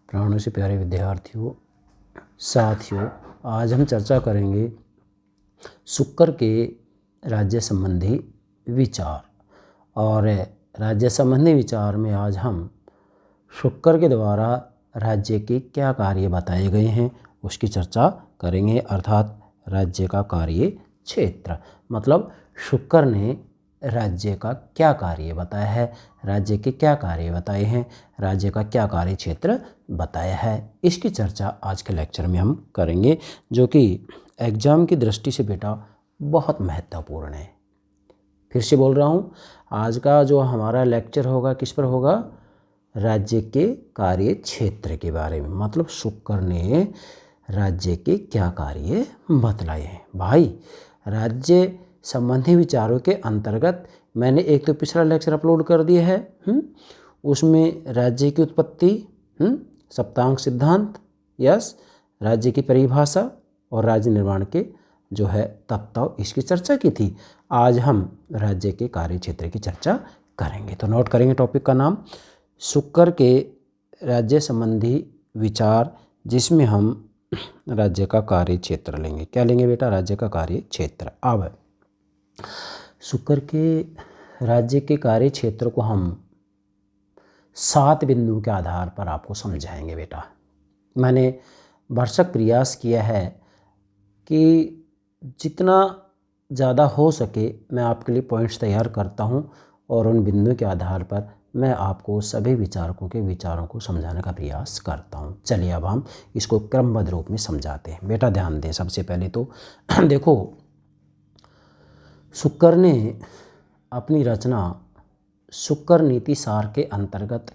प्राणों से प्यारे विद्यार्थियों, साथियों, आज हम चर्चा करेंगे शुक्र के राज्य संबंधी विचार। और राज्य संबंधी विचार में आज हम शुक्र के द्वारा राज्य के क्या कार्य बताए गए हैं उसकी चर्चा करेंगे। अर्थात राज्य का कार्य क्षेत्र, मतलब शुक्र ने राज्य का क्या कार्य बताया है, राज्य के क्या कार्य बताए हैं, राज्य का क्या कार्य क्षेत्र बताया है, इसकी चर्चा आज के लेक्चर में हम करेंगे, जो कि एग्जाम की दृष्टि से बेटा बहुत महत्वपूर्ण है। फिर से बोल रहा हूँ, आज का जो हमारा लेक्चर होगा किस पर होगा? राज्य के कार्य क्षेत्र के बारे में, मतलब शुक्र ने राज्य के क्या कार्य बतलाए हैं। भाई, राज्य संबंधी विचारों के अंतर्गत मैंने एक तो पिछला लेक्चर अपलोड कर दिया है, उसमें राज्य की उत्पत्ति, सप्तांग सिद्धांत, यस, राज्य की परिभाषा और राज्य निर्माण के जो है तत्व, इसकी चर्चा की थी। आज हम राज्य के कार्य क्षेत्र की चर्चा करेंगे। तो नोट करेंगे टॉपिक का नाम शुक्र के राज्य संबंधी विचार, जिसमें हम राज्य का कार्य क्षेत्र लेंगे। क्या लेंगे बेटा? राज्य का कार्य क्षेत्र। अब शुक्र के राज्य के कार्य क्षेत्र को हम 7 बिंदुओं के आधार पर आपको समझाएंगे बेटा। मैंने भरसक प्रयास किया है कि जितना ज़्यादा हो सके मैं आपके लिए पॉइंट्स तैयार करता हूं और उन बिंदुओं के आधार पर मैं आपको सभी विचारकों के विचारों को समझाने का प्रयास करता हूं। चलिए अब हम इसको क्रमबद्ध रूप में समझाते हैं। बेटा ध्यान दें, सबसे पहले तो देखो, शुक्र ने अपनी रचना शुक्र नीति सार के अंतर्गत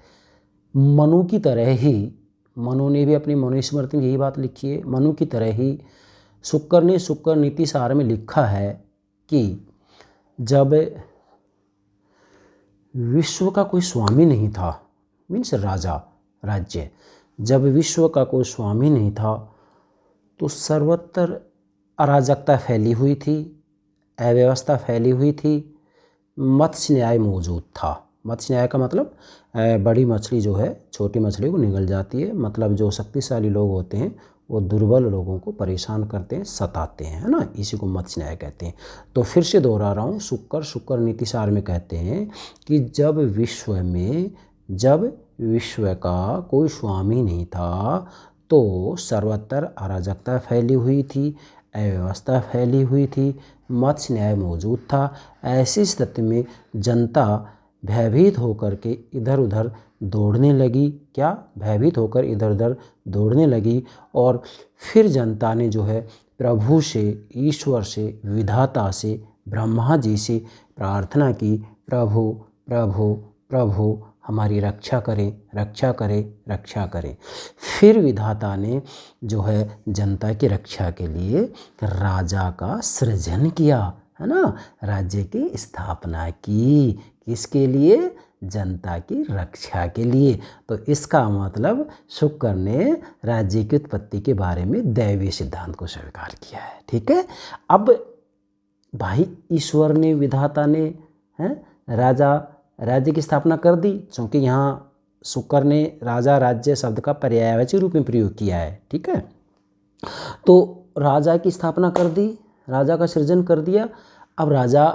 मनु की तरह ही, मनु ने भी अपनी मनुस्मृति में यही बात लिखी है, मनु की तरह ही शुक्र ने शुक्र नीति सार में लिखा है कि जब विश्व का कोई स्वामी नहीं था, मीन्स राजा, राज्य, जब विश्व का कोई स्वामी नहीं था तो सर्वत्र अराजकता फैली हुई थी, अव्यवस्था फैली हुई थी, मत्स्य न्याय मौजूद था। मत्स्य न्याय का मतलब बड़ी मछली जो है छोटी मछली को निगल जाती है, मतलब जो शक्तिशाली लोग होते हैं वो दुर्बल लोगों को परेशान करते हैं, सताते हैं, है ना, इसी को मत्स्य न्याय कहते हैं। तो फिर से दोहरा रहा हूँ, शुक्र नीति सार में कहते हैं कि जब विश्व का कोई स्वामी नहीं था तो सर्वत्र अराजकता फैली हुई थी, अव्यवस्था फैली हुई थी, मत्स्य न्याय मौजूद था। ऐसी स्थिति में जनता भयभीत होकर के इधर उधर दौड़ने लगी। क्या? भयभीत होकर इधर उधर दौड़ने लगी। और फिर जनता ने जो है प्रभु से, ईश्वर से, विधाता से, ब्रह्मा जी से प्रार्थना की, प्रभु प्रभु प्रभु हमारी रक्षा करें, रक्षा करें, रक्षा करें। फिर विधाता ने जो है जनता की रक्षा के लिए राजा का सृजन किया, है ना, राज्य की स्थापना की। किसके लिए? जनता की रक्षा के लिए। तो इसका मतलब शुक्र ने राज्य की उत्पत्ति के बारे में दैवीय सिद्धांत को स्वीकार किया है। ठीक है। अब भाई, ईश्वर ने, विधाता ने, राज्य की स्थापना कर दी, क्योंकि यहाँ शुक्र ने राजा राज्य शब्द का पर्यायवाची रूप में प्रयोग किया है। ठीक है। तो राजा की स्थापना कर दी, राजा का सृजन कर दिया। अब राजा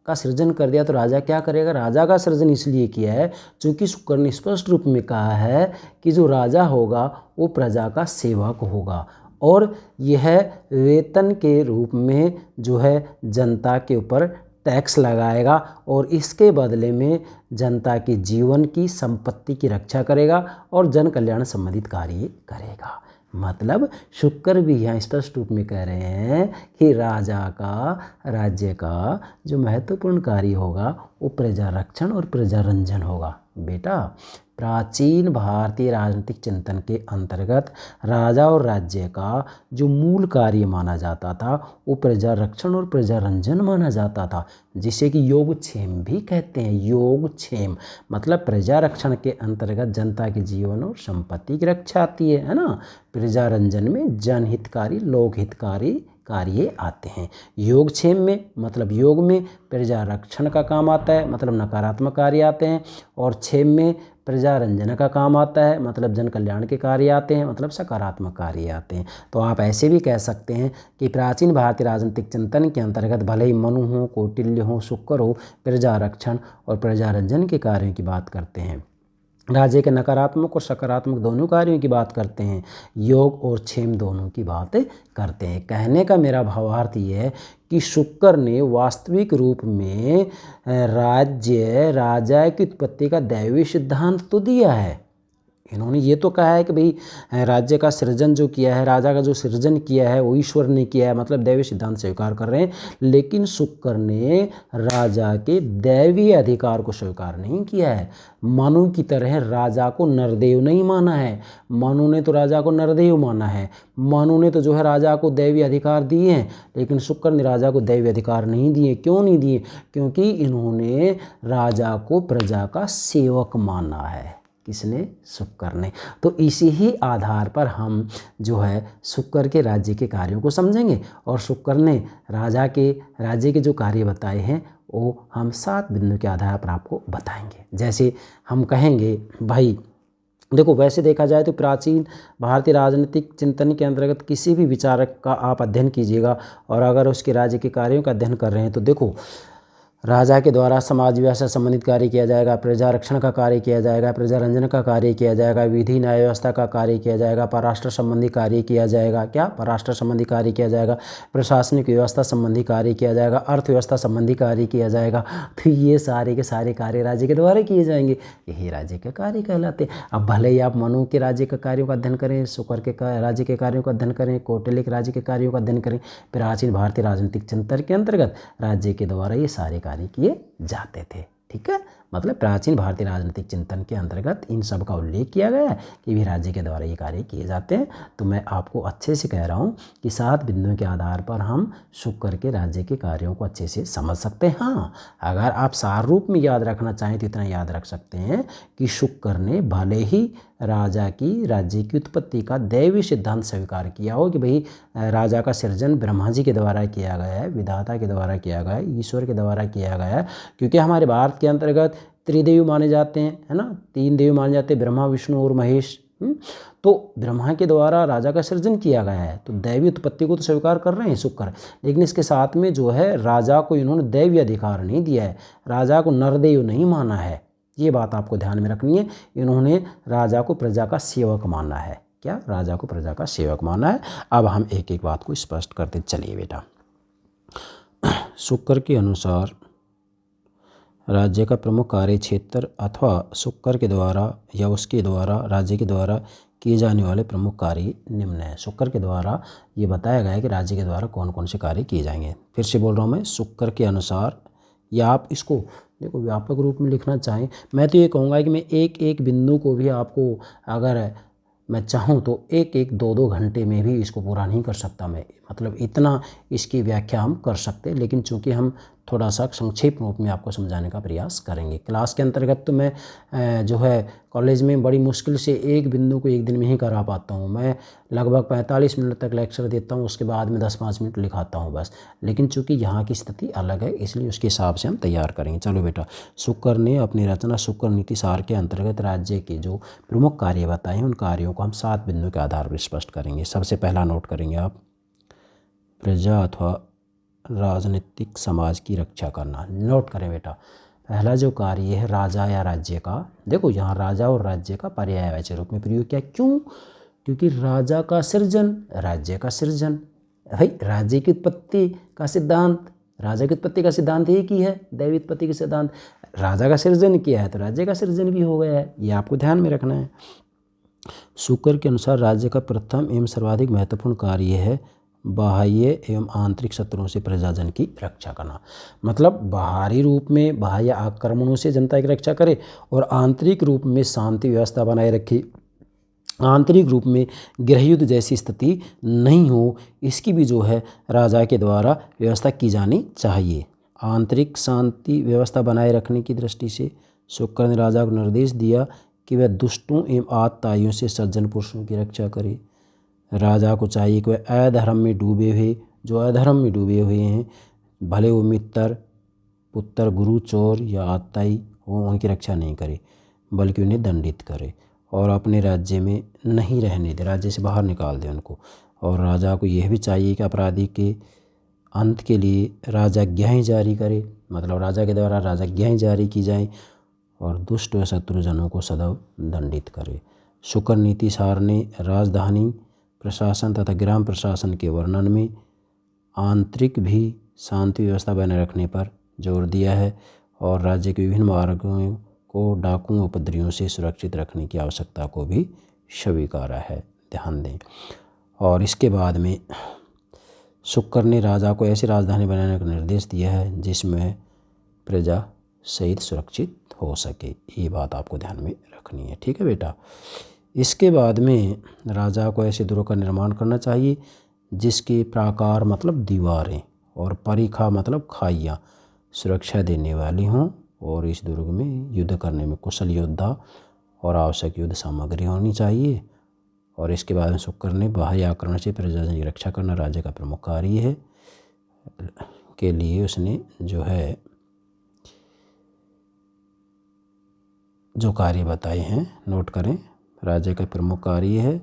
का सृजन कर दिया तो राजा क्या करेगा? राजा का सृजन इसलिए किया है क्योंकि शुक्र ने स्पष्ट रूप में कहा है कि जो राजा होगा वो प्रजा का सेवक होगा और यह वेतन के रूप में जो है जनता के ऊपर टैक्स लगाएगा और इसके बदले में जनता के जीवन की, संपत्ति की रक्षा करेगा और जन कल्याण संबंधित कार्य करेगा। मतलब शुक्र भी यहाँ स्पष्ट रूप में कह रहे हैं कि राज्य का जो महत्वपूर्ण कार्य होगा वो प्रजा रक्षण और प्रजा रंजन होगा। बेटा, प्राचीन भारतीय राजनीतिक चिंतन के अंतर्गत राजा और राज्य का जो मूल कार्य माना जाता था वो प्रजा रक्षण और प्रजा रंजन माना जाता था, जिसे कि योगक्षेम भी कहते हैं। योगक्षेम मतलब प्रजा रक्षण के अंतर्गत जनता के जीवन और संपत्ति की रक्षा आती है ना। प्रजा रंजन में जनहितकारी, लोकहितकारी कार्य आते हैं। योगक्षेम में मतलब योग में प्रजा रक्षण का काम आता है, मतलब नकारात्मक कार्य आते हैं, और क्षेम में प्रजारंजन का काम आता है, मतलब जन कल्याण के कार्य आते हैं, मतलब सकारात्मक कार्य आते हैं। तो आप ऐसे भी कह सकते हैं कि प्राचीन भारतीय राजनीतिक चिंतन के अंतर्गत भले ही मनु हो, कौटिल्य हो, शुक्र हो, प्रजारक्षण और प्रजारंजन के कार्यों की बात करते हैं। राज्य के नकारात्मक और सकारात्मक दोनों कार्यों की बात करते हैं, योग और क्षेम दोनों की बात करते हैं। कहने का मेरा भावार्थ ये है कि शुक्र ने वास्तविक रूप में राज्य राजा की उत्पत्ति का दैवीय सिद्धांत तो दिया है। इन्होंने ये तो कहा है कि भाई राज्य का सृजन जो किया है, राजा का जो सृजन किया है वो ईश्वर ने किया है, मतलब दैवीय सिद्धांत स्वीकार कर रहे हैं। लेकिन शुक्र ने राजा के दैवीय अधिकार को स्वीकार नहीं किया है। मनु की तरह राजा को नरदेव नहीं माना है। मनु ने तो राजा को नरदेव माना है। मनु ने तो जो है राजा को दैवीय अधिकार दिए हैं, लेकिन शुक्र ने राजा को दैवीय अधिकार नहीं दिए। क्यों नहीं दिए? क्योंकि इन्होंने राजा को प्रजा का सेवक माना है। किसने? शुक्र ने। तो इसी ही आधार पर हम जो है शुक्र के राज्य के कार्यों को समझेंगे, और शुक्र ने राज्य के जो कार्य बताए हैं वो हम 7 बिंदु के आधार पर आपको बताएंगे। जैसे हम कहेंगे भाई देखो, वैसे देखा जाए तो प्राचीन भारतीय राजनीतिक चिंतन के अंतर्गत किसी भी विचारक का आप अध्ययन कीजिएगा, और अगर उसके राज्य के कार्यों का अध्ययन कर रहे हैं तो देखो, राजा के द्वारा समाज व्यवस्था संबंधित कार्य किया जाएगा, प्रजारक्षण का कार्य किया जाएगा, प्रजारंजन का कार्य किया जाएगा, विधि न्याय व्यवस्था का कार्य किया जाएगा, परराष्ट्र संबंधी कार्य किया जाएगा। क्या? परराष्ट्र संबंधी कार्य किया जाएगा, प्रशासनिक व्यवस्था संबंधी कार्य किया जाएगा, अर्थव्यवस्था संबंधी कार्य किया जाएगा। तो ये सारे के सारे कार्य राज्य के द्वारा किए जाएंगे, यही राज्य के कार्य कहलाते हैं। अब भले ही आप मनु के राज्य के कार्यों का अध्ययन करें, शुक्र के राज्य के कार्यों का अध्ययन करें, कौटिल्य के राज्य के कार्यों का अध्ययन करें, प्राचीन भारतीय राजनीतिक चिंतन के अंतर्गत राज्य के द्वारा ये सारे कार्य किए जाते थे। ठीक है, मतलब प्राचीन भारतीय राजनीतिक चिंतन के अंतर्गत इन सब का उल्लेख किया गया है कि भी राज्य के द्वारा ये कार्य किए जाते हैं। तो मैं आपको अच्छे से कह रहा हूँ कि 7 बिंदुओं के आधार पर हम शुक्र के राज्य के कार्यों को अच्छे से समझ सकते हैं। हाँ, अगर आप सार रूप में याद रखना चाहें तो इतना याद रख सकते हैं कि शुक्र ने भले ही राजा की राज्य की उत्पत्ति का दैवीय सिद्धांत स्वीकार किया हो कि भाई राजा का सृजन ब्रह्मा जी के द्वारा किया गया है, विधाता के द्वारा किया गया है, ईश्वर के द्वारा किया गया है। क्योंकि हमारे भारत के अंतर्गत त्रिदेव माने जाते हैं, है ना, 3 देव माने जाते हैं, ब्रह्मा विष्णु और महेश। तो ब्रह्मा के द्वारा राजा का सृजन किया गया है, तो दैवीय उत्पत्ति को तो स्वीकार कर रहे हैं शुक्र, लेकिन इसके साथ में जो है राजा को इन्होंने दैवीय अधिकार नहीं दिया है, राजा को नरदेव नहीं माना है। ये बात आपको ध्यान में रखनी है। इन्होंने राजा को प्रजा का सेवक माना है। क्या? राजा को प्रजा का सेवक माना है। अब हम एक एक बात को स्पष्ट करते चलिए बेटा। शुक्र के अनुसार राज्य का प्रमुख कार्य क्षेत्र अथवा शुक्र के द्वारा या उसके द्वारा राज्य के द्वारा किए जाने वाले प्रमुख कार्य निम्न है। शुक्र के द्वारा ये बताया गया है कि राज्य के द्वारा कौन कौन से कार्य किए जाएंगे। फिर से बोल रहा हूँ मैं, शुक्र के अनुसार, या आप इसको देखो व्यापक रूप में लिखना चाहें, मैं तो ये कहूँगा कि मैं एक एक बिंदु को भी आपको अगर मैं चाहूँ तो एक एक 2-2 घंटे में भी इसको पूरा नहीं कर सकता मैं, मतलब इतना इसकी व्याख्या हम कर सकते, लेकिन चूंकि हम थोड़ा सा संक्षेप रूप में आपको समझाने का प्रयास करेंगे। क्लास के अंतर्गत तो मैं जो है कॉलेज में बड़ी मुश्किल से एक बिंदु को एक दिन में ही करा पाता हूँ। मैं लगभग 45 मिनट तक लेक्चर देता हूँ, उसके बाद में 10-5 मिनट लिखाता हूँ बस। लेकिन चूंकि यहाँ की स्थिति अलग है, इसलिए उसके हिसाब से हम तैयार करेंगे। चलो बेटा, शुक्र ने अपनी रचना शुक्र नीति सार के अंतर्गत राज्य के जो प्रमुख कार्य बताए हैं, उन कार्यों को हम 7 बिंदु के आधार पर स्पष्ट करेंगे। सबसे पहला नोट करेंगे आप, प्रजा अथवा राजनीतिक समाज की रक्षा करना। नोट करें बेटा, पहला जो कार्य है राजा या राज्य का, देखो यहाँ राजा और राज्य का पर्यायवाची रूप में प्रयोग किया। क्यों? क्योंकि राजा का सृजन, राज्य का सृजन, भाई राज्य की उत्पत्ति का सिद्धांत, राजा की उत्पत्ति का सिद्धांत एक ही है, दैवीय उत्पत्ति का सिद्धांत। राजा का सृजन किया है तो राज्य का सृजन भी हो गया है, ये आपको ध्यान में रखना है। शुक्र के अनुसार राज्य का प्रथम एवं सर्वाधिक महत्वपूर्ण कार्य है बाह्य एवं आंतरिक शत्रुओं से प्रजाजन की रक्षा करना। मतलब बाहरी रूप में बाह्य आक्रमणों से जनता की रक्षा करे और आंतरिक रूप में शांति व्यवस्था बनाए रखे, आंतरिक रूप में गृहयुद्ध जैसी स्थिति नहीं हो, इसकी भी जो है राजा के द्वारा व्यवस्था की जानी चाहिए। आंतरिक शांति व्यवस्था बनाए रखने की दृष्टि से शुक्र ने राजा को निर्देश दिया कि वह दुष्टों एवं आतताइयों से सज्जन पुरुषों की रक्षा करे। राजा को चाहिए कि वह अधर्म में डूबे हुए, जो अधर्म में डूबे हुए हैं, भले वो मित्र, पुत्र, गुरु, चोर या आतताई हो, उनकी रक्षा नहीं करे। बल्कि उन्हें दंडित करे और अपने राज्य में नहीं रहने दे, राज्य से बाहर निकाल दे उनको। और राजा को यह भी चाहिए कि अपराधी के अंत के लिए राजाज्ञाएँ जारी करे, मतलब राजा के द्वारा राजाज्ञाएँ जारी की जाएं और दुष्ट व शत्रुजनों को सदैव दंडित करे। शुक्र नीति सार ने राजधानी प्रशासन तथा ग्राम प्रशासन के वर्णन में आंतरिक भी शांति व्यवस्था बनाए रखने पर जोर दिया है और राज्य के विभिन्न मार्गों को डाकुओं उपद्रवियों से सुरक्षित रखने की आवश्यकता को भी स्वीकारा है। ध्यान दें। और इसके बाद में शुक्र ने राजा को ऐसी राजधानी बनाने का निर्देश दिया है जिसमें प्रजा सहित सुरक्षित हो सके। ये बात आपको ध्यान में रखनी है। ठीक है बेटा। इसके बाद में राजा को ऐसे दुर्ग का निर्माण करना चाहिए जिसके प्राकार मतलब दीवारें और परिखा मतलब खाइयाँ सुरक्षा देने वाली हों और इस दुर्ग में युद्ध करने में कुशल योद्धा और आवश्यक युद्ध सामग्री होनी चाहिए। और इसके बाद में शुक्र ने बाह्य आक्रमण से प्रजा की रक्षा करना राज्य का प्रमुख कार्य है के लिए उसने जो कार्य बताए हैं नोट करें। राज्य का प्रमुख कार्य है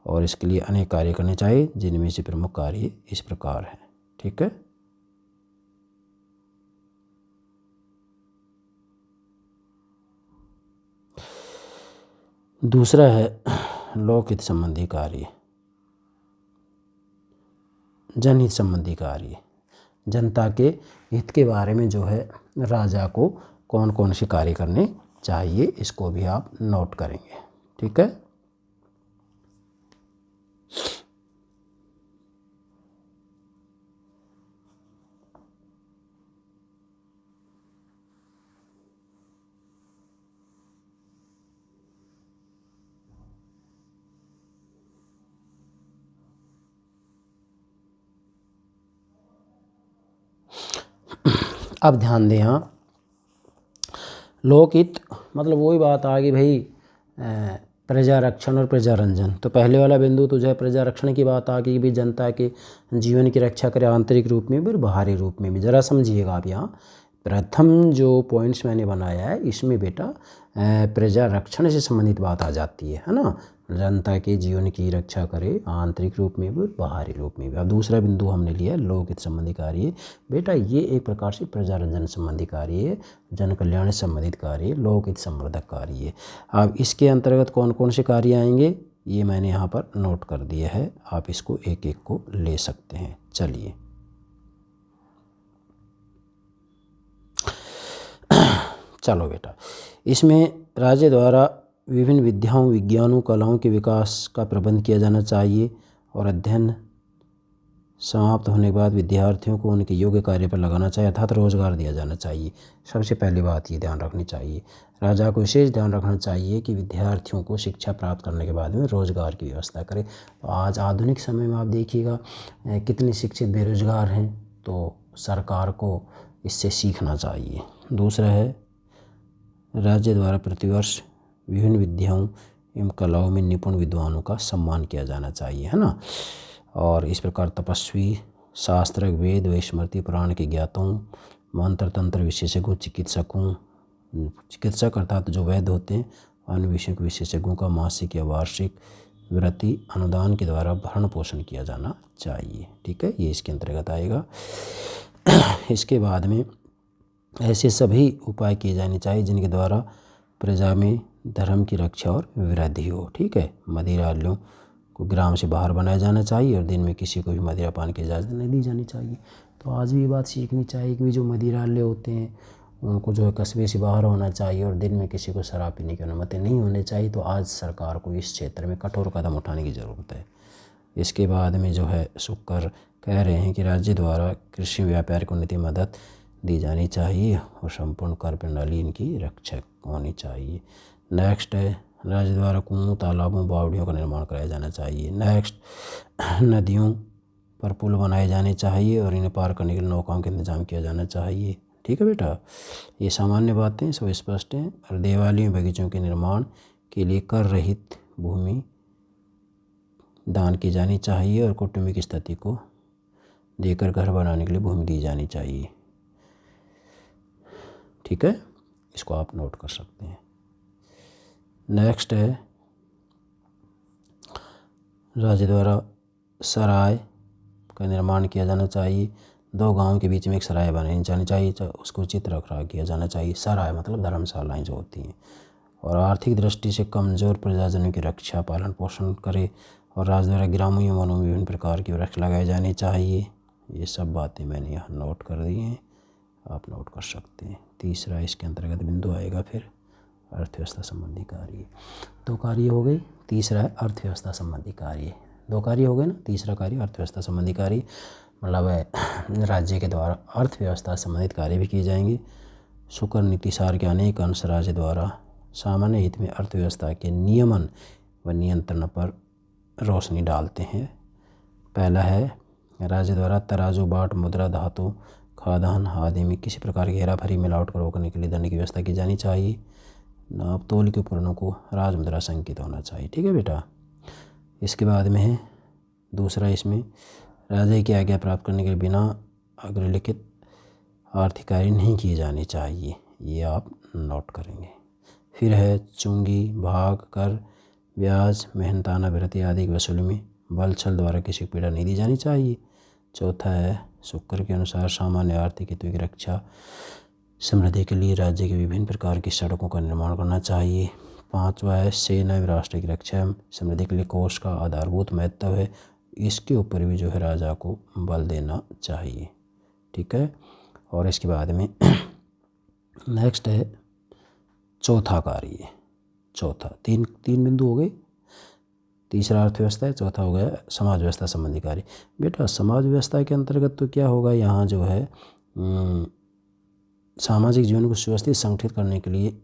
और इसके लिए अनेक कार्य करने चाहिए जिनमें से प्रमुख कार्य इस प्रकार है। ठीक है। दूसरा है लोकहित संबंधी कार्य, जनहित संबंधी कार्य। जनता के हित के बारे में राजा को कौन कौन से कार्य करने चाहिए इसको भी आप नोट करेंगे। ठीक है। अब ध्यान दें। यहाँ लोकहित मतलब वही बात आ गई भाई, प्रजा रक्षण और प्रजा रंजन। तो पहले वाला बिंदु तो प्रजा रक्षण की बात आ गई, भी जनता के जीवन की रक्षा करे आंतरिक रूप में भी और बाहरी रूप में भी। ज़रा समझिएगा आप। यहाँ प्रथम जो पॉइंट्स मैंने बनाया है इसमें बेटा प्रजा रक्षण से संबंधित बात आ जाती है ना। जनता के जीवन की रक्षा करे आंतरिक रूप में भी और बाहरी रूप में भी। अब दूसरा बिंदु हमने लिया लोकहित संबंधी कार्य। बेटा ये एक प्रकार से प्रजारंजन संबंधी कार्य है, जन कल्याण से संबंधित कार्य, लोकहित संवर्धक कार्य है। अब इसके अंतर्गत कौन कौन से कार्य आएंगे ये मैंने यहाँ पर नोट कर दिया है, आप इसको एक एक को ले सकते हैं। चलिए चलो बेटा, इसमें राज्य द्वारा विभिन्न विद्याओं विज्ञानों कलाओं के विकास का प्रबंध किया जाना चाहिए और अध्ययन समाप्त होने के बाद विद्यार्थियों को उनके योग्य कार्य पर लगाना चाहिए अर्थात रोजगार दिया जाना चाहिए। सबसे पहली बात ये ध्यान रखनी चाहिए, राजा को विशेष ध्यान रखना चाहिए कि विद्यार्थियों को शिक्षा प्राप्त करने के बाद में रोजगार की व्यवस्था करें। तो आज आधुनिक समय में आप देखिएगा कितने शिक्षित बेरोजगार हैं, तो सरकार को इससे सीखना चाहिए। दूसरा है राज्य द्वारा प्रतिवर्ष विभिन्न विद्याओं एवं कलाओं में निपुण विद्वानों का सम्मान किया जाना चाहिए, है ना। और इस प्रकार तपस्वी, शास्त्र, वेद व स्मृति पुराण के ज्ञातों, मंत्र तंत्र विशेषज्ञों, चिकित्सक अर्थात जो वैद्य होते हैं, अन्य विषयों के विशेषज्ञों का मासिक या वार्षिक वृत्ति अनुदान के द्वारा भरण पोषण किया जाना चाहिए। ठीक है, ये इसके अंतर्गत आएगा। इसके बाद में ऐसे सभी उपाय किए जाने चाहिए जिनके द्वारा प्रजा में धर्म की रक्षा और वृद्धि हो। ठीक है, मदिरालयों को ग्राम से बाहर बनाया जाना चाहिए और दिन में किसी को भी मदिरा पान की इजाज़त नहीं दी जानी चाहिए। तो आज भी ये बात सीखनी चाहिए कि जो मदिरालय होते हैं उनको कस्बे से बाहर होना चाहिए और दिन में किसी को शराब पीने की अनुमति नहीं होनी चाहिए। तो आज सरकार को इस क्षेत्र में कठोर कदम उठाने की ज़रूरत है। इसके बाद में शुक्र कह रहे हैं कि राज्य द्वारा कृषि व्यापार को उन्नति मदद दी जानी चाहिए और संपूर्ण कर प्रणाली इनकी रक्षक होनी चाहिए। नेक्स्ट है राज्य द्वारा कुओं, तालाबों, बावड़ियों का निर्माण कराया जाना चाहिए। नेक्स्ट, नदियों पर पुल बनाए जाने चाहिए और इन्हें पार करने के लिए नौकाओं का इंतजाम किया जाना चाहिए। ठीक है बेटा, ये सामान्य बातें सब स्पष्ट हैं। और देवालयों, बगीचों के निर्माण के लिए कर रहित भूमि दान की जानी चाहिए और कौटुंबिक स्थिति को देकर घर बनाने के लिए भूमि दी जानी चाहिए। ठीक है, इसको आप नोट कर सकते हैं। नेक्स्ट है राज्य द्वारा सराय का निर्माण किया जाना चाहिए। 2 गांव के बीच में एक सराय बनाई जानी चाहिए, उसको उचित रखरखाव किया जाना चाहिए। सराय मतलब धर्मशालाएँ जो होती हैं। और आर्थिक दृष्टि से कमज़ोर प्रजाजनों की रक्षा पालन पोषण करे। और राज्य द्वारा ग्रामीण वनों में विभिन्न प्रकार के वृक्ष लगाए जाने चाहिए। ये सब बातें मैंने यहाँ नोट कर दी हैं, आप नोट कर सकते हैं। तीसरा इसके अंतर्गत बिंदु आएगा फिर अर्थव्यवस्था संबंधी कार्य। 2 कार्य हो गए, तीसरा है अर्थव्यवस्था संबंधी कार्य। 2 कार्य हो गए ना, तीसरा कार्य अर्थव्यवस्था संबंधी कार्य मतलब है राज्य के द्वारा अर्थव्यवस्था संबंधित कार्य भी किए जाएंगे। शुक्र नीति सार के अनेक अंश राज्य द्वारा सामान्य हित में अर्थव्यवस्था के नियमन व नियंत्रण पर रोशनी डालते हैं। पहला है राज्य द्वारा तराजू, बाट, मुद्रा, धातु, खाद्यान्न आदि में किसी प्रकार की हेराफेरी मिलावट को रोकने के लिए दंड की व्यवस्था की जानी चाहिए। नाप तोल के उपकरणों को राज मुद्रा संकेत होना चाहिए। ठीक है बेटा। इसके बाद में है दूसरा, इसमें राजा की आज्ञा प्राप्त करने के बिना अग्रलिखित आर्थिक कार्य नहीं किए जाने चाहिए। ये आप नोट करेंगे। फिर है चुंगी, भाग, कर, ब्याज, मेहनताना भृति आदि की वसूली में बल छल द्वारा किसी को पीड़ा नहीं दी जानी चाहिए। चौथा है शुक्र के अनुसार सामान्य आर्थिक हितों की रक्षा समृद्धि के लिए राज्य के विभिन्न प्रकार की सड़कों का निर्माण करना चाहिए। 5वां है सेना एवं राष्ट्र की रक्षा समृद्धि के लिए कोष का आधारभूत महत्व है, इसके ऊपर भी जो है राजा को बल देना चाहिए। ठीक है। और इसके बाद में नेक्स्ट है चौथा कार्य। चौथा तीन बिंदु हो गए। तीसरा अर्थव्यवस्था है, चौथा हो गया समाज व्यवस्था संबंधी कार्य। बेटा समाज व्यवस्था के अंतर्गत तो क्या होगा, यहाँ जो है सामाजिक जीवन को सुव्यवस्थित संगठित करने के लिए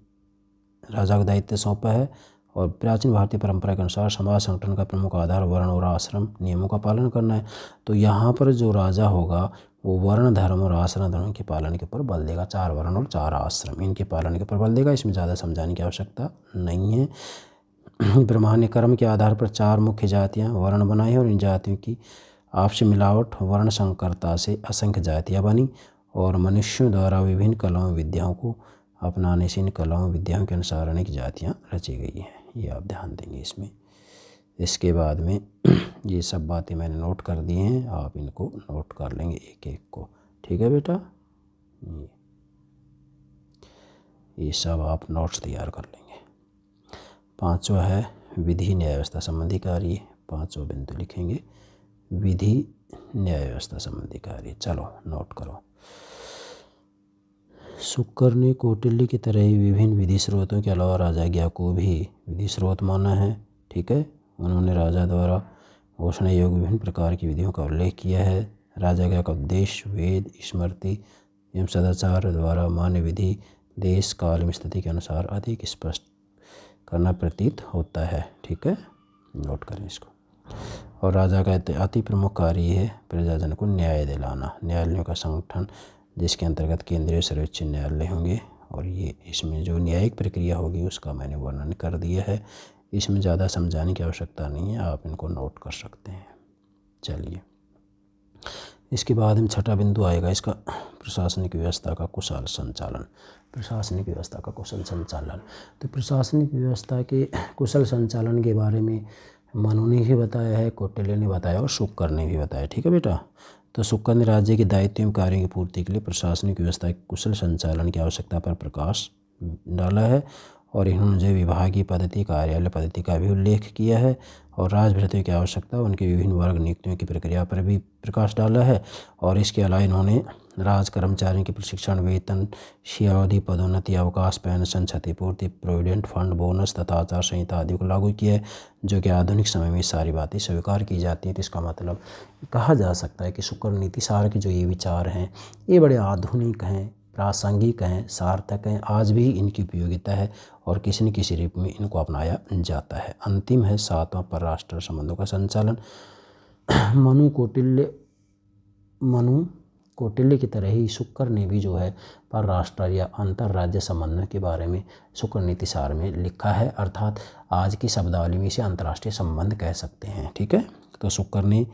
राजा को दायित्व सौंपा है। और प्राचीन भारतीय परंपरा के अनुसार समाज संगठन का प्रमुख आधार वर्ण और आश्रम नियमों का पालन करना है। तो यहाँ पर जो राजा होगा वो वर्ण धर्म और आश्रम धर्म के पालन के ऊपर बल देगा। 4 वर्ण और 4 आश्रम इनके पालन के ऊपर बल देगा। इसमें ज़्यादा समझाने की आवश्यकता नहीं है। ब्रह्मा ने कर्म के आधार पर 4 मुख्य जातियाँ वर्ण बनाई हैं और इन जातियों की आपसी मिलावट वर्ण संकरता से असंख्य जातियाँ बनी। और मनुष्यों द्वारा विभिन्न कलाओं विद्याओं को अपनाने से इन कलाओं विद्याओं के अनुसार अनेक जातियाँ रची गई हैं। ये आप ध्यान देंगे इसमें। इसके बाद में ये सब बातें मैंने नोट कर दी हैं, आप इनको नोट कर लेंगे एक एक को। ठीक है बेटा। ये सब आप नोट्स तैयार कर लेंगे। 5वां है विधि न्याय व्यवस्था संबंधी कार्य। 5वां बिंदु लिखेंगे विधि न्याय व्यवस्था संबंधी कार्य। चलो नोट करो। शुक्र ने कौटिल्य की तरह ही विभिन्न विधि स्रोतों के अलावा राजाज्ञा को भी विधि स्रोत माना है। ठीक है। उन्होंने राजा द्वारा घोषणा योग्य विभिन्न प्रकार की विधियों का उल्लेख किया है। राजाज्ञा का उद्देश्य वेद, स्मृति एवं सदाचार द्वारा मान्य विधि देश काल एवं स्थिति के अनुसार अधिक स्पष्ट करना प्रतीत होता है। ठीक है, नोट करें इसको। और राजा का अति प्रमुख कार्य है प्रजाजन को न्याय दिलाना। न्यायालयों का संगठन जिसके अंतर्गत केंद्रीय सर्वोच्च न्यायालय होंगे और ये इसमें जो न्यायिक प्रक्रिया होगी उसका मैंने वर्णन कर दिया है। इसमें ज़्यादा समझाने की आवश्यकता नहीं है, आप इनको नोट कर सकते हैं। चलिए इसके बाद हम 6वां बिंदु आएगा इसका प्रशासनिक व्यवस्था का कुशल संचालन। प्रशासनिक व्यवस्था का कुशल संचालन। तो प्रशासनिक व्यवस्था के कुशल संचालन के बारे में मनु ने भी बताया है, कौटिल्य ने बताया और शुक्र ने भी बताया। ठीक है बेटा। तो शुक्र ने राज्य के दायित्व एवं कार्यों की पूर्ति के लिए प्रशासनिक व्यवस्था के कुशल संचालन की आवश्यकता पर प्रकाश डाला है और इन्होंने जो विभागीय पद्धति, कार्यालय पद्धति का भी उल्लेख किया है और राजभृत्यों की आवश्यकता, उनके विभिन्न वर्ग नियुक्तियों की प्रक्रिया पर भी प्रकाश डाला है। और इसके अलावा इन्होंने राज कर्मचारियों के प्रशिक्षण, वेतन, शियावधि, पदोन्नति, अवकाश, पेंशन, क्षतिपूर्ति, प्रोविडेंट फंड, बोनस तथा आचार संहिता आदि को लागू किया है, जो कि आधुनिक समय में सारी बातें स्वीकार की जाती हैं। तो इसका मतलब कहा जा सकता है कि शुक्र नीति सार के जो ये विचार हैं ये बड़े आधुनिक हैं, प्रासंगिक हैं, सार्थक हैं। आज भी इनकी उपयोगिता है और किसी न किसी रूप में इनको अपनाया जाता है। अंतिम है 7वां परराष्ट्र संबंधों का संचालन। मनु कौटिल्य की तरह ही शुक्र ने भी जो है परराष्ट्र या अंतर्राज्य संबंधों के बारे में शुक्र नीति सार में लिखा है, अर्थात आज की शब्दावली में इसे अंतर्राष्ट्रीय संबंध कह सकते हैं। ठीक है। तो शुक्र ने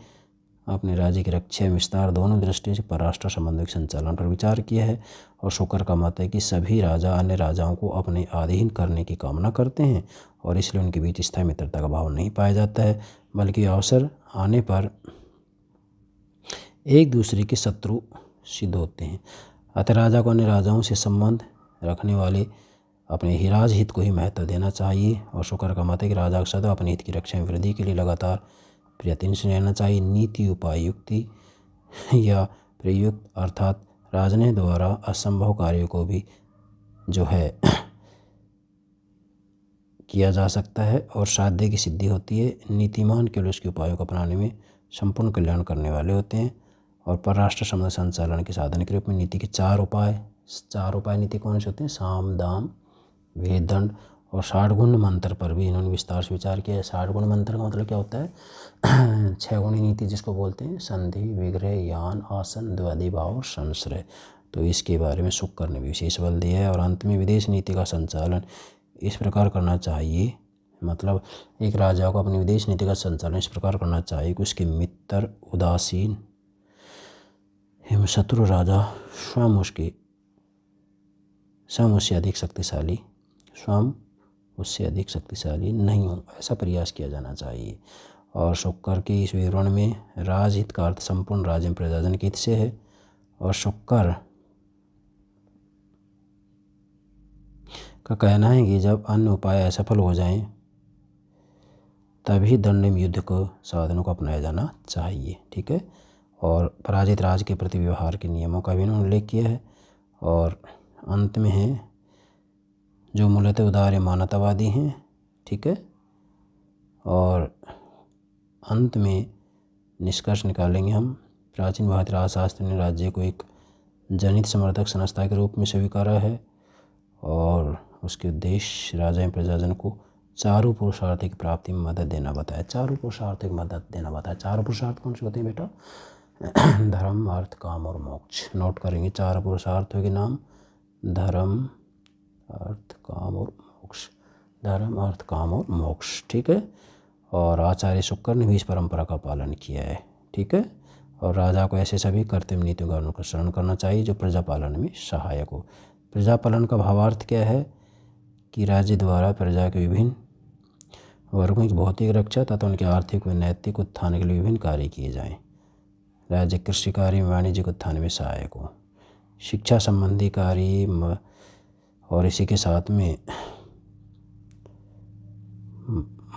अपने राज्य की रक्षा एवं विस्तार दोनों दृष्टि से परराष्ट्र संबंधों के संचालन पर विचार किया है। और शुक्र का मत है कि सभी राजा अन्य राजाओं को अपने अधीन करने की कामना करते हैं और इसलिए उनके बीच स्थायी मित्रता का भाव नहीं पाया जाता है, बल्कि अवसर आने पर एक दूसरे के शत्रु सिद्ध होते हैं। अतः राजा को अन्य राजाओं से संबंध रखने वाले अपने ही राजहित को ही महत्व देना चाहिए। और शुक्र का मत है कि राजा को सदैव अपने हित की रक्षा में वृद्धि के लिए लगातार प्रयत्नशील रहना चाहिए। नीति, उपाय, युक्ति या प्रयुक्त अर्थात राजने द्वारा असंभव कार्यों को भी जो है किया जा सकता है और साध्य की सिद्धि होती है। नीतिमान केवल उसके उपायों को अपनाने में संपूर्ण कल्याण करने वाले होते हैं। और परराष्ट्र संबंध संचालन के साधन के रूप में नीति के चार उपाय नीति कौन से होते हैं? साम, दाम, भेद, दंड और 60 गुण मंत्र पर भी इन्होंने विस्तार से विचार किया है। 60 गुण मंत्र का मतलब क्या होता है? 6 गुणी नीति जिसको बोलते हैं, संधि, विग्रह, यान, आसन, द्वंद्वी भाव और संश्रय। तो इसके बारे में शुक्र ने भी विशेष बल दिया है। और अंत में विदेश नीति का संचालन इस प्रकार करना चाहिए, मतलब एक राजा को अपनी विदेश नीति का संचालन इस प्रकार करना चाहिए कि उसके मित्र, उदासीन एवं शत्रु राजा स्वयं उससे अधिक शक्तिशाली नहीं हो, ऐसा प्रयास किया जाना चाहिए। और शुक्र के इस विवरण में राजहित का अर्थ संपूर्ण राज्य में प्रजाजन के हित से है। और शुक्र का कहना है कि जब अन्य उपाय असफल हो जाएं तभी दंड युद्ध को साधनों को अपनाया जाना चाहिए। ठीक है। और पराजित राज्य के प्रति व्यवहार के नियमों का भी इन्होंने उल्लेख किया है। और अंत में है जो मूलतः उदार मानवतावादी हैं। ठीक है। और अंत में निष्कर्ष निकालेंगे हम। प्राचीन भारतीय राजशास्त्र ने राज्य को एक जनहित समर्थक संस्था के रूप में स्वीकारा है और उसके उद्देश्य राजा एवं प्रजाजन को चारों पुरुषार्थ की प्राप्ति में मदद देना बताया। चारों पुरुषार्थ की मदद देना बताया। चारों पुरुषार्थ कौन से होते हैं बेटा? धर्म, अर्थ, काम और मोक्ष। नोट करेंगे चार पुरुषार्थों के नाम: धर्म, अर्थ, काम और मोक्ष। धर्म, अर्थ, काम और मोक्ष। ठीक है। और आचार्य शुक्र ने भी इस परंपरा का पालन किया है। ठीक है। और राजा को ऐसे सभी कर्तव्य नीतियों का अनुसरण करना चाहिए जो प्रजा पालन में सहायक हो। प्रजा पालन का भावार्थ क्या है? कि राज्य द्वारा प्रजा के विभिन्न वर्गों की भौतिक रक्षा तथा उनके आर्थिक व नैतिक उत्थान के लिए विभिन्न कार्य किए जाएं। राज्य कृषि कार्य, वाणिज्यिक उत्थान में सहायक हो। शिक्षा संबंधी कार्य और इसी के साथ में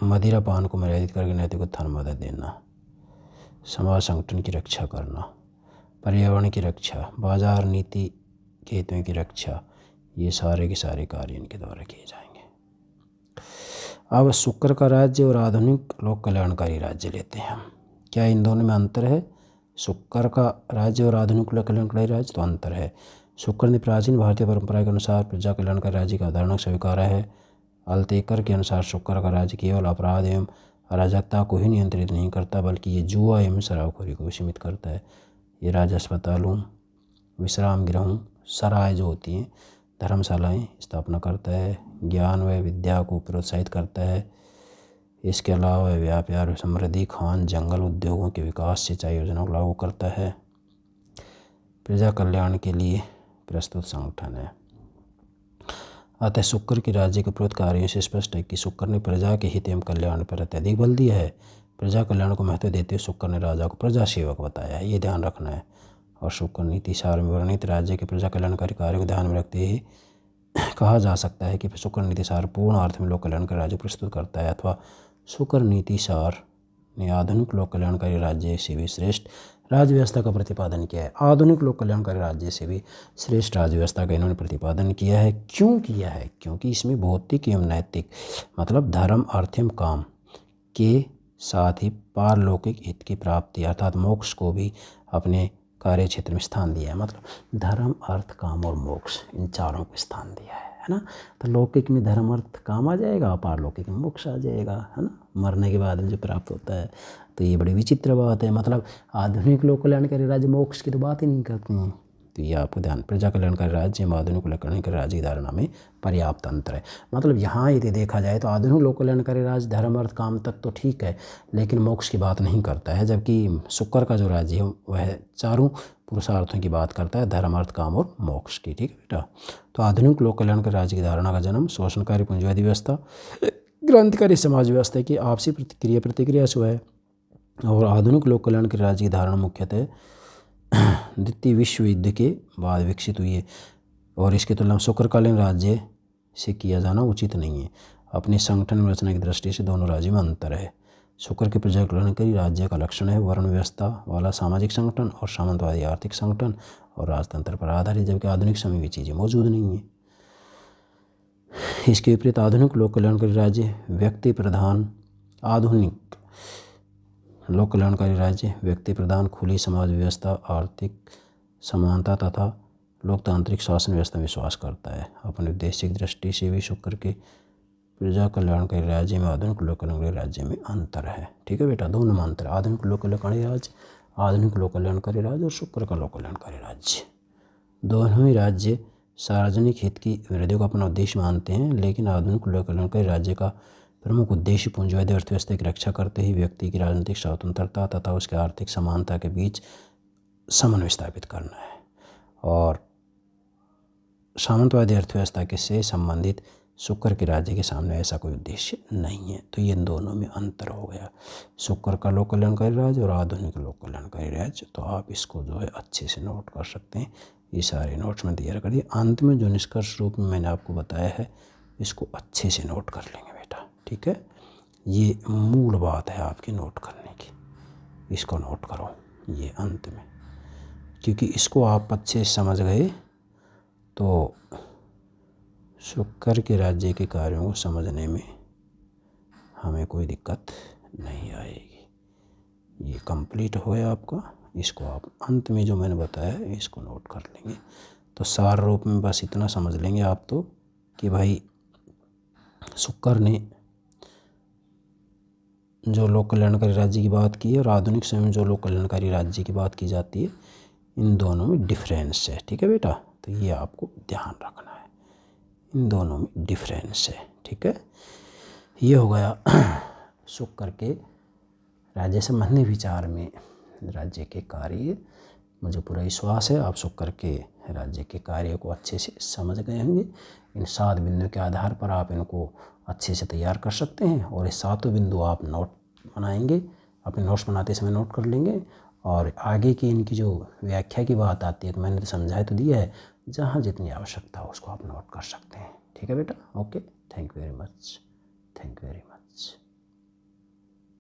मदिरा पान को मर्यादित करके नैतिक उत्थान में मदद देना। समाज संगठन की रक्षा करना, पर्यावरण की रक्षा, बाजार नीति के हितों की रक्षा, ये सारे के सारे कार्य इनके द्वारा किए जाएंगे। अब शुक्र का राज्य और आधुनिक लोक कल्याणकारी राज्य लेते हैं हम। क्या इन दोनों में अंतर है? शुक्र का राज्य और आधुनिक लोक कल्याणकारी राज्य तो अंतर है। शुक्र ने प्राचीन भारतीय परंपरा के अनुसार प्रजा कल्याणकारी राज्य का अवधारणा स्वीकारा है। अल्तेकर के अनुसार शुक्र का राज्य केवल अपराध एवं अराजकता को ही नियंत्रित नहीं करता बल्कि ये जुआ एवं शराबखोरी को भी सीमित करता है। ये राज्य अस्पतालों, विश्राम गृहों, सराय जो होती हैं, धर्मशालाएं स्थापना करता है। ज्ञान व विद्या को प्रोत्साहित करता है। इसके अलावा व्यापार, समृद्धि, खान, जंगल, उद्योगों के विकास, सिंचाई योजनाओं को लागू करता है। प्रजा कल्याण के लिए प्रस्तुत संगठन है। अतः शुक्र के राज्य के उपरोक्त कार्यों से स्पष्ट है कि शुक्र ने प्रजा के हित एवं कल्याण पर अत्यधिक बल दिया है। प्रजा कल्याण को महत्व देते हुए शुक्र ने राजा को प्रजा सेवक बताया है, ये ध्यान रखना है। और शुक्र नीति सार में वर्णित राज्य के प्रजा कल्याणकारी कार्यों को ध्यान में रखते हुए कहा जा सकता है कि शुक्र नीति सार पूर्ण अर्थ में लोक कल्याणकारी राज्य प्रस्तुत करता है, अथवा शुक्र नीति सार ने आधुनिक लोक कल्याणकारी राज्य से भी श्रेष्ठ राज्य व्यवस्था का प्रतिपादन किया है। आधुनिक लोक कल्याणकारी राज्य से भी श्रेष्ठ राज्य व्यवस्था का इन्होंने प्रतिपादन किया है। क्यों किया है? क्योंकि इसमें भौतिक एवं नैतिक मतलब धर्म, अर्थ एवं काम के साथ ही पारलौकिक हित की प्राप्ति अर्थात मोक्ष को भी अपने कार्य क्षेत्र में स्थान दिया है। मतलब धर्म, अर्थ, काम और मोक्ष, इन चारों को स्थान दिया है ना। तो लौकिक में धर्म, अर्थ, काम आ जाएगा, पारलौकिक में मोक्ष आ जाएगा, है ना। मरने के बाद जो प्राप्त होता है, तो ये बड़ी विचित्र बात है। मतलब आधुनिक लोक कल्याणकारी राज्य मोक्ष की तो बात ही नहीं करते हैं, तो ये आपको ध्यान, प्रजा कल्याणकारी राज्य एवं आधुनिक लोक कल्याणकारी राज्य की धारणा में पर्याप्त अंतर है। मतलब यहाँ यदि देखा जाए तो आधुनिक लोक कल्याणकारी राज्य धर्म अर्थ काम तक तो ठीक है, लेकिन मोक्ष की बात नहीं करता है, जबकि शुक्र का जो राज्य है वह चारों पुरुषार्थों की बात करता है, धर्म अर्थ काम और मोक्ष की। ठीक है बेटा। तो आधुनिक लोक कल्याणकारी राज्य की धारणा का जन्म शोषणकारी पूंजीवादी व्यवस्था, क्रांतिकारी समाज व्यवस्था की आपसी क्रिया प्रतिक्रिया से हुआ है। और आधुनिक लोक कल्याणकारी राज्य की धारणा मुख्यतः द्वितीय विश्व युद्ध के बाद विकसित हुई है और इसकी तुलना शुक्रकालीन राज्य से किया जाना उचित नहीं है। अपनी संगठन रचना की दृष्टि से दोनों राज्यों में अंतर है। शुक्र के प्रजा कल्याणकारी राज्य का लक्षण है वर्ण व्यवस्था वाला सामाजिक संगठन और सामंतवादी आर्थिक संगठन और राजतंत्र पर आधारित, जबकि आधुनिक समय में चीज़ें मौजूद नहीं है। इसके विपरीत आधुनिक लोक कल्याणकारी राज्य व्यक्ति प्रधान, आधुनिक लोक कल्याणकारी राज्य व्यक्ति प्रधान, खुली समाज व्यवस्था, आर्थिक समानता तथा लोकतांत्रिक शासन व्यवस्था में विश्वास करता है। अपने उद्देश्य की दृष्टि से भी शुक्र के प्रजा कल्याणकारी राज्य में आधुनिक लोक कल्याणकारी राज्य में अंतर है। ठीक है बेटा, दोनों में अंतर, आधुनिक लोक कल्याणकारी राज्य, आधुनिक लोक कल्याणकारी राज्य और शुक्र का लोक कल्याणकारी राज्य। दोनों ही राज्य सार्वजनिक हित की वृद्धि को अपना उद्देश्य मानते हैं, लेकिन आधुनिक लोक कल्याणकारी राज्य का प्रमुख उद्देश्य पूंजीवादी अर्थव्यवस्था की रक्षा करते ही व्यक्ति की राजनीतिक स्वतंत्रता तथा उसके आर्थिक समानता के बीच समन्वय स्थापित करना है। और सामंतवादी अर्थव्यवस्था के से संबंधित शुक्र के राज्य के सामने ऐसा कोई उद्देश्य नहीं है। तो ये दोनों में अंतर हो गया, शुक्र का लोक कल्याणकारी राज्य और आधुनिक लोक कल्याणकारी राज्य। तो आप इसको जो है अच्छे से नोट कर सकते हैं, ये सारे नोट्स में तैयार करिए। अंत में जो निष्कर्ष रूप में मैंने आपको बताया है इसको अच्छे से नोट कर लेंगे बेटा। ठीक है, ये मूल बात है आपकी नोट करने की, इसको नोट करो ये अंत में, क्योंकि इसको आप अच्छे से समझ गए तो शुक्र के राज्य के कार्यों को समझने में हमें कोई दिक्कत नहीं आएगी। ये कंप्लीट हो गया आपका, इसको आप अंत में जो मैंने बताया है इसको नोट कर लेंगे। तो सार रूप में बस इतना समझ लेंगे आप तो कि भाई शुक्र ने जो लोक कल्याणकारी राज्य की बात की है और आधुनिक समय में जो लोक कल्याणकारी राज्य की बात की जाती है, इन दोनों में डिफरेंस है। ठीक है बेटा, तो ये आपको ध्यान रखना है, इन दोनों में डिफरेंस है। ठीक है, ये हो गया शुक्र के राज्य संबंधी विचार में राज्य के कार्य। मुझे पूरा विश्वास है आप शुक्र के राज्य के कार्य को अच्छे से समझ गए होंगे। इन 7 बिंदुओं के आधार पर आप इनको अच्छे से तैयार कर सकते हैं और ये 7 बिंदु आप नोट बनाएंगे, अपने नोट्स बनाते समय नोट कर लेंगे। और आगे की इनकी जो व्याख्या की बात आती है तो मैंने तो समझाया तो दिया है, जहाँ जितनी आवश्यकता हो उसको आप नोट कर सकते हैं। ठीक है बेटा, okay, thank you very much, thank you very much.